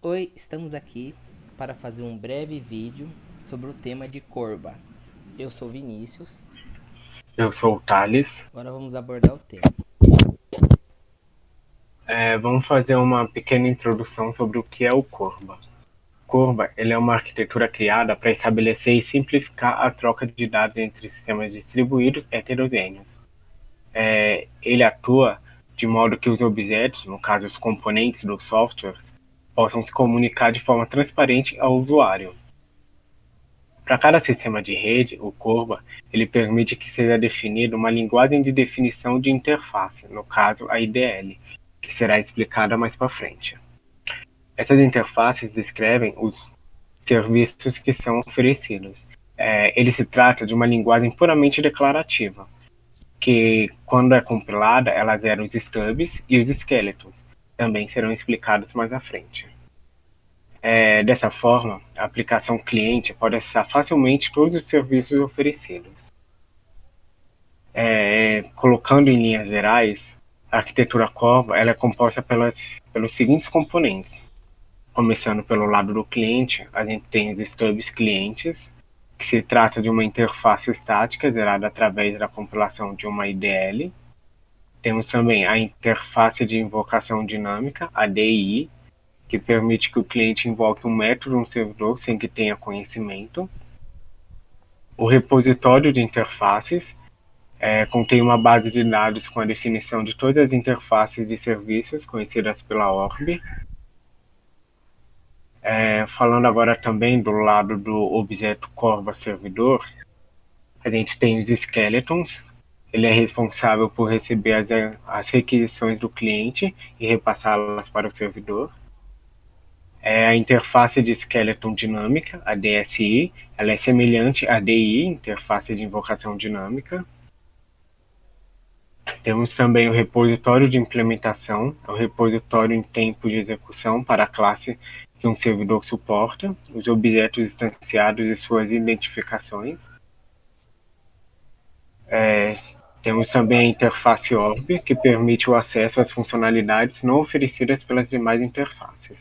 Oi, estamos aqui para fazer um breve vídeo sobre o tema de Corba. Eu sou Vinícius. Eu sou o Thales. Agora vamos abordar o tema. Vamos fazer uma pequena introdução sobre o que é o Corba. Corba ele é uma arquitetura criada para estabelecer e simplificar a troca de dados entre sistemas distribuídos heterogêneos. Ele atua de modo que os objetos, no caso os componentes dos softwares, possam se comunicar de forma transparente ao usuário. Para cada sistema de rede, o Corba ele permite que seja definida uma linguagem de definição de interface, no caso a IDL, que será explicada mais para frente. Essas interfaces descrevem os serviços que são oferecidos. Ele se trata de uma linguagem puramente declarativa, que, quando é compilada, ela gera os stubs e os skeletons. Também serão explicados mais à frente. Dessa forma, a aplicação cliente pode acessar facilmente todos os serviços oferecidos. Colocando em linhas gerais, a arquitetura Corba ela é composta pelos seguintes componentes. Começando pelo lado do cliente, a gente tem os stubs clientes, que se trata de uma interface estática gerada através da compilação de uma IDL. Temos também a interface de invocação dinâmica, a DI, que permite que o cliente invoque um método no servidor sem que tenha conhecimento. O repositório de interfaces contém uma base de dados com a definição de todas as interfaces de serviços conhecidas pela ORB. Falando agora também do lado do objeto Corba servidor, a gente tem os skeletons. Ele é responsável por receber as requisições do cliente e repassá-las para o servidor. A interface de skeleton dinâmica, a DSI, ela é semelhante à DI, interface de invocação dinâmica. Temos também o repositório de implementação, é o repositório em tempo de execução para a classe que um servidor suporta, os objetos instanciados e suas identificações. Temos também a interface ORB, que permite o acesso às funcionalidades não oferecidas pelas demais interfaces.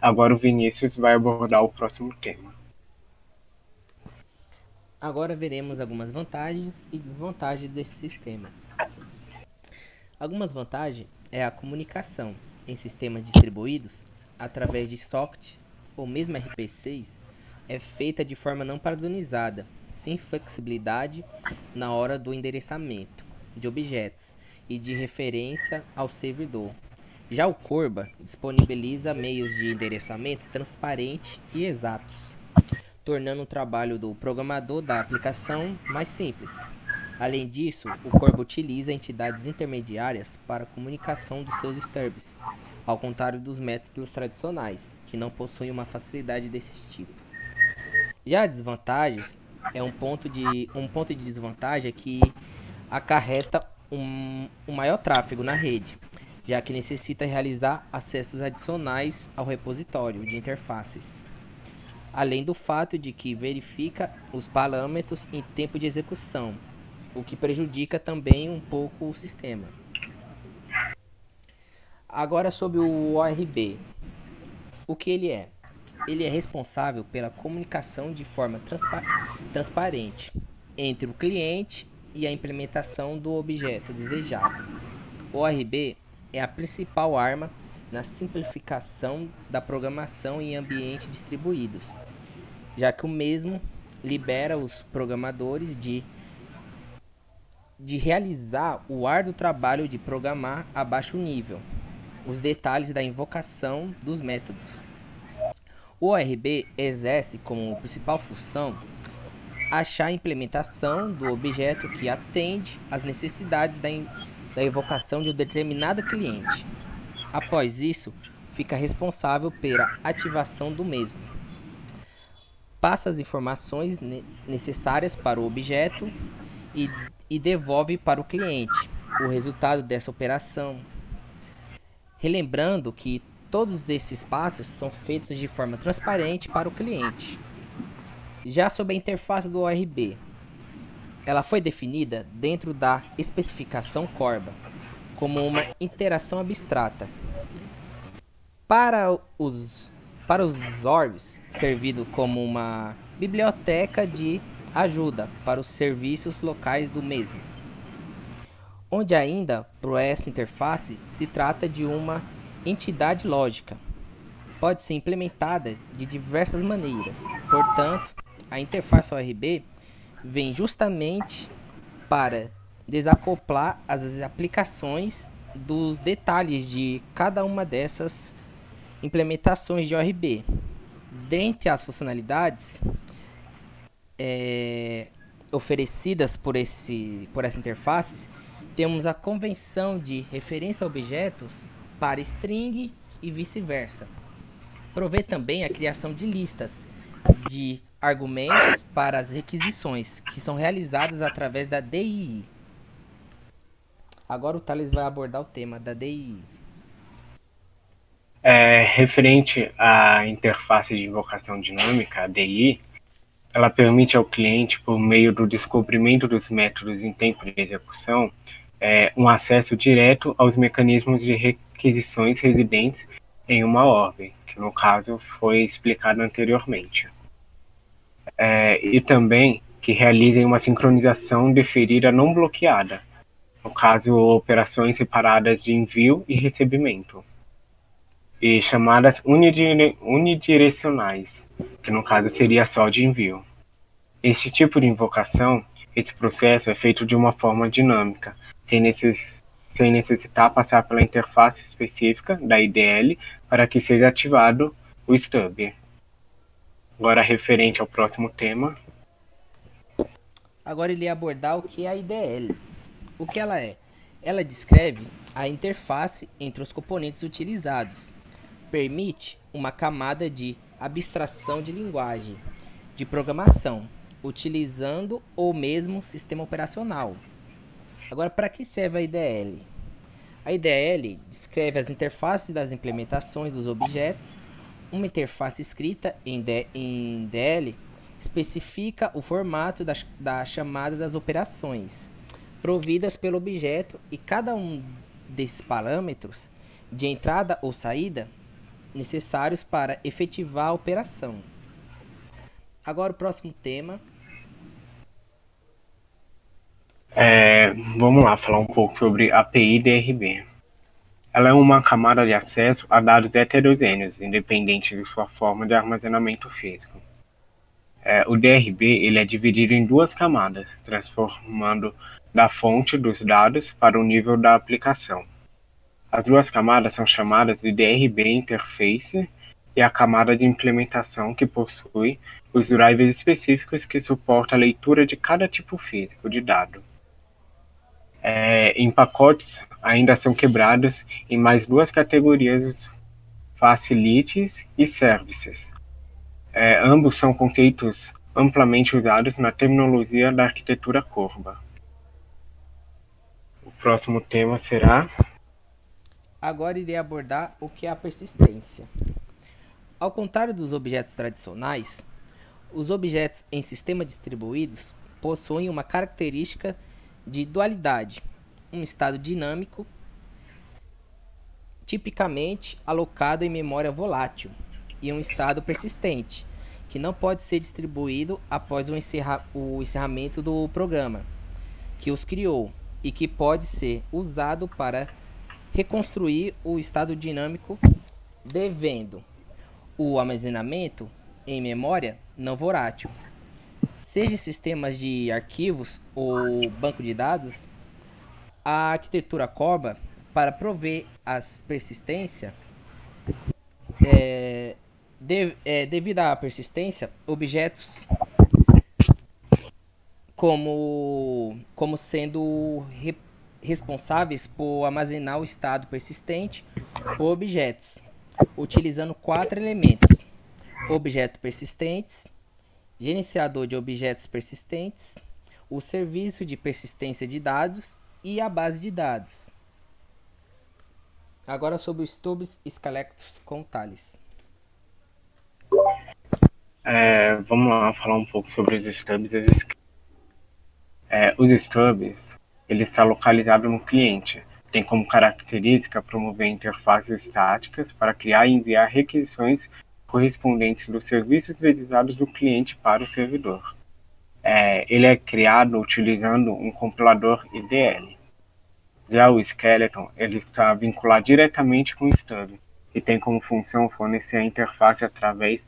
Agora o Vinícius vai abordar o próximo tema. Agora veremos algumas vantagens e desvantagens desse sistema. Algumas vantagens é a comunicação em sistemas distribuídos através de sockets ou mesmo RPCs é feita de forma não padronizada, sem flexibilidade na hora do endereçamento de objetos e de referência ao servidor. Já o Corba disponibiliza meios de endereçamento transparentes e exatos, tornando o trabalho do programador da aplicação mais simples. Além disso, o Corba utiliza entidades intermediárias para a comunicação dos seus stubs, ao contrário dos métodos tradicionais, que não possuem uma facilidade desse tipo. Já a desvantagem é um ponto de desvantagem que acarreta um maior tráfego na rede, já que necessita realizar acessos adicionais ao repositório de interfaces, além do fato de que verifica os parâmetros em tempo de execução, o que prejudica também um pouco o sistema. Agora sobre o ORB, o que ele é? Ele é responsável pela comunicação de forma transparente entre o cliente e a implementação do objeto desejado. O ORB é a principal arma na simplificação da programação em ambientes distribuídos, já que o mesmo libera os programadores de realizar o árduo trabalho de programar a baixo nível os detalhes da invocação dos métodos. O ORB exerce como principal função achar a implementação do objeto que atende às necessidades da invocação de um determinado cliente. Após isso, fica responsável pela ativação do mesmo. Passa as informações necessárias para o objeto e, e devolve para o cliente o resultado dessa operação. Relembrando que todos esses passos são feitos de forma transparente para o cliente. Já sobre a interface do ORB, ela foi definida dentro da especificação Corba como uma interação abstrata. Para para os usuários, servindo como uma biblioteca de ajuda para os serviços locais do mesmo, onde ainda, por essa interface, se trata de uma entidade lógica. Pode ser implementada de diversas maneiras. Portanto, a interface ORB vem justamente para desacoplar as aplicações dos detalhes de cada uma dessas implementações de ORB. Dentre as funcionalidades oferecidas por essa interface, temos a convenção de referência a objetos para string e vice-versa. Provê também a criação de listas de argumentos para as requisições, que são realizadas através da DII. Agora o Thales vai abordar o tema da DII. Referente à interface de invocação dinâmica, a DI, ela permite ao cliente, por meio do descobrimento dos métodos em tempo de execução, um acesso direto aos mecanismos de requisições residentes em uma ordem, que no caso foi explicado anteriormente. E também que realizem uma sincronização deferida não bloqueada, no caso, operações separadas de envio e recebimento, e chamadas unidirecionais, que no caso seria só de envio. Este tipo de invocação, esse processo é feito de uma forma dinâmica, sem necessitar passar pela interface específica da IDL para que seja ativado o stub. Agora, referente ao próximo tema. Agora ele ia abordar o que é a IDL. O que ela é? Ela descreve a interface entre os componentes utilizados. Permite uma camada de abstração de linguagem de programação, utilizando o mesmo sistema operacional. Agora, para que serve a IDL? A IDL descreve as interfaces das implementações dos objetos. Uma interface escrita em IDL especifica o formato da chamada das operações providas pelo objeto e cada um desses parâmetros de entrada ou saída necessários para efetivar a operação. Agora o próximo tema. Vamos lá falar um pouco sobre a API DRB. Ela é uma camada de acesso a dados heterogêneos, independente de sua forma de armazenamento físico. O DRB ele é dividido em duas camadas, transformando da fonte dos dados para o nível da aplicação. As duas camadas são chamadas de DRB Interface e a camada de implementação, que possui os drivers específicos que suportam a leitura de cada tipo físico de dado. Em pacotes, ainda são quebrados em mais duas categorias, Facilities e Services. Ambos são conceitos amplamente usados na terminologia da arquitetura Corba. O próximo tema será... Agora irei abordar o que é a persistência. Ao contrário dos objetos tradicionais, os objetos em sistemas distribuídos possuem uma característica de dualidade, um estado dinâmico, tipicamente alocado em memória volátil, e um estado persistente, que não pode ser distribuído após o encerramento do programa que os criou, e que pode ser usado para reconstruir o estado dinâmico, devendo o armazenamento em memória não volátil. Seja sistemas de arquivos ou banco de dados, a arquitetura Corba, para prover as persistência, devido à persistência, objetos como sendo responsáveis por armazenar o estado persistente por objetos, utilizando 4 elementos: objetos persistentes, gerenciador de objetos persistentes, o serviço de persistência de dados e a base de dados. Agora sobre os stubs e scalectors com Thales. Vamos lá falar um pouco sobre os stubs e os scripts. Os stubs, ele está localizado no cliente. Tem como característica promover interfaces estáticas para criar e enviar requisições correspondentes dos serviços realizados do cliente para o servidor. Ele é criado utilizando um compilador IDL. Já o Skeleton, ele está vinculado diretamente com o Stub, e tem como função fornecer a interface através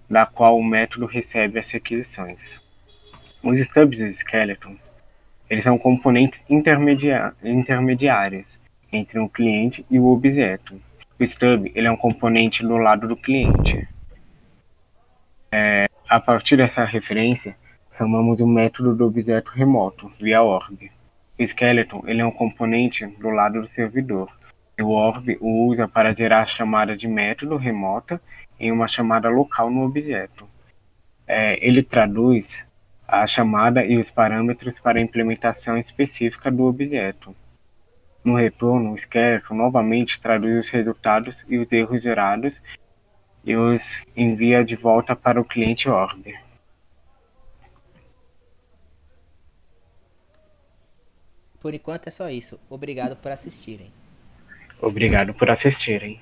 da qual o método recebe as requisições. Os Stubs e os Skeletons, eles são componentes intermediários entre o cliente e o objeto. O Stub, ele é um componente do lado do cliente. A partir dessa referência, chamamos o método do objeto remoto, via orb. O Skeleton, ele é um componente do lado do servidor. E o orb o usa para gerar a chamada de método remota em uma chamada local no objeto. Ele traduz a chamada e os parâmetros para a implementação específica do objeto. No retorno, o Skeleton novamente traduz os resultados e os erros gerados e os envia de volta para o cliente orb. Por enquanto é só isso. Obrigado por assistirem. Obrigado por assistirem.